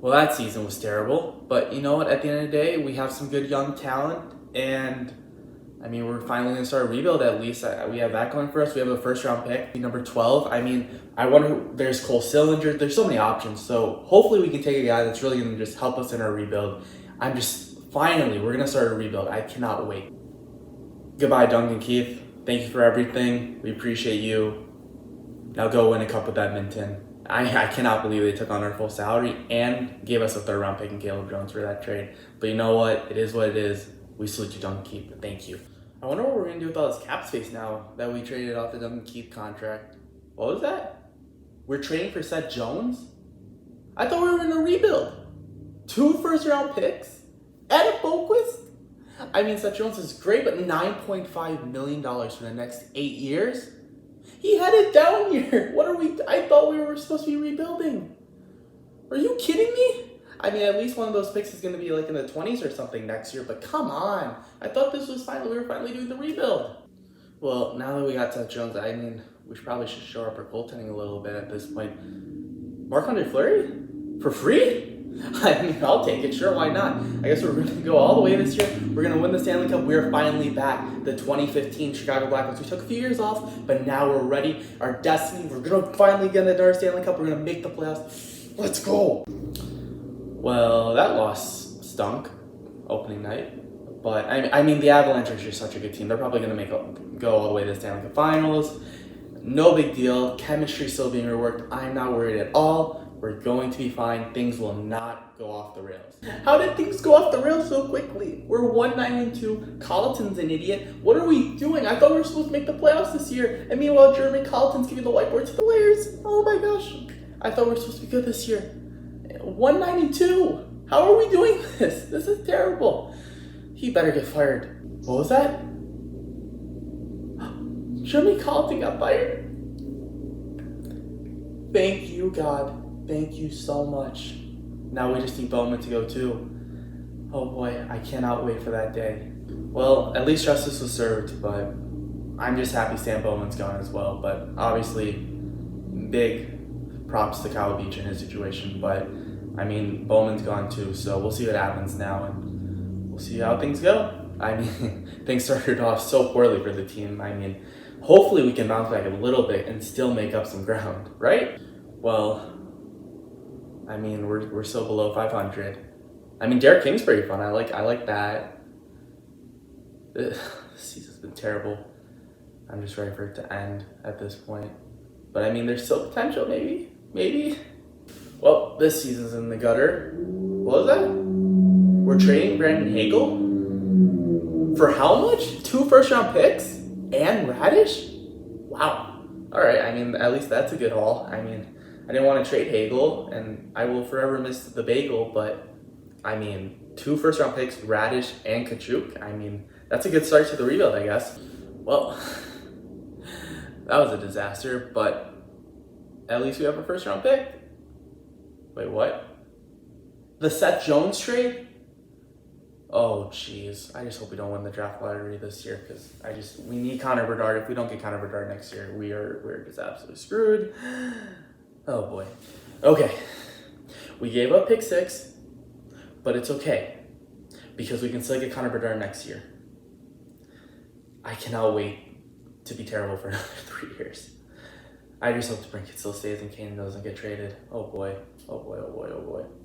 Well, that season was terrible, but you know what? At the end of the day, we have some good young talent, and I mean, we're finally going to start a rebuild at least. We have that going for us. We have a first round pick, number 12. I mean, I wonder, there's Cole Sillinger. There's so many options. So hopefully we can take a guy that's really going to just help us in our rebuild. Finally, we're going to start a rebuild. I cannot wait. Goodbye, Duncan Keith. Thank you for everything. We appreciate you. Now go win a cup with Edmonton. I cannot believe they took on our full salary and gave us a third round pick in Caleb Jones for that trade. But you know what? It is what it is. We salute you, Duncan Keith. Thank you. I wonder what we're going to do with all this cap space now that we traded off the Duncan Keith contract. What was that? We're trading for Seth Jones? I thought we were going to rebuild. 2 first round picks? And a Boquist? I mean, Seth Jones is great, but $9.5 million for the next 8 years? He had it down here. I thought we were supposed to be rebuilding. Are you kidding me? I mean, at least one of those picks is going to be like in the 20s or something next year, but come on. I thought we were finally doing the rebuild. Well, now that we got Seth Jones, I mean, we probably should shore up our goaltending a little bit at this point. Marc-Andre Fleury? For free? I mean, I'll take it. Sure, why not? I guess we're going to go all the way this year. We're going to win the Stanley Cup. We're finally back. The 2015 Chicago Blackhawks. We took a few years off, but now we're ready. Our destiny. We're going to finally get another Stanley Cup. We're going to make the playoffs. Let's go. Well, that loss stunk opening night. But, I mean, the Avalanche are just such a good team. They're probably going to go all the way to the Stanley Cup Finals. No big deal. Chemistry still being reworked. I'm not worried at all. We're going to be fine. Things will not go off the rails. How did things go off the rails so quickly? We're 1-9-2. Colleton's an idiot. What are we doing? I thought we were supposed to make the playoffs this year. And meanwhile, Jeremy Colleton's giving the whiteboard to the players. Oh my gosh. I thought we were supposed to be good this year. 1-9-2. How are we doing this? This is terrible. He better get fired. What was that? Jeremy Colleton got fired? Thank you, God. Thank you so much. Now we just need Bowman to go too. Oh boy, I cannot wait for that day. Well, at least justice was served, but I'm just happy Stan Bowman's gone as well. But obviously, big props to Kyle Beach in his situation. But I mean, Bowman's gone too, so we'll see what happens now, and we'll see how things go. I mean, things started off so poorly for the team. I mean, hopefully we can bounce back a little bit and still make up some ground, right? Well, I mean, we're still below 500. I mean, Derek King's pretty fun. I like that. This season's been terrible. I'm just ready for it to end at this point. But I mean, there's still potential, maybe. Well, this season's in the gutter. What was that? We're trading Brandon Hagel? For how much? 2 first-round picks? And Radish? Wow. All right, I mean, at least that's a good haul. I mean, I didn't want to trade Hagel, and I will forever miss the bagel, but, I mean, 2 first-round picks, Radish and Kachuk. I mean, that's a good start to the rebuild, I guess. Well, that was a disaster, but at least we have a first-round pick. Wait, what? The Seth Jones trade? Oh, jeez. I just hope we don't win the draft lottery this year, because we need Connor Bedard. If we don't get Connor Bedard next year, we're just absolutely screwed. Oh boy. Okay. We gave up pick 6, but it's okay, because we can still get Connor Bedard next year. I cannot wait to be terrible for another 3 years. I just hope the Brinkett still stays and Kane doesn't get traded. Oh boy. Oh boy, oh boy, oh boy.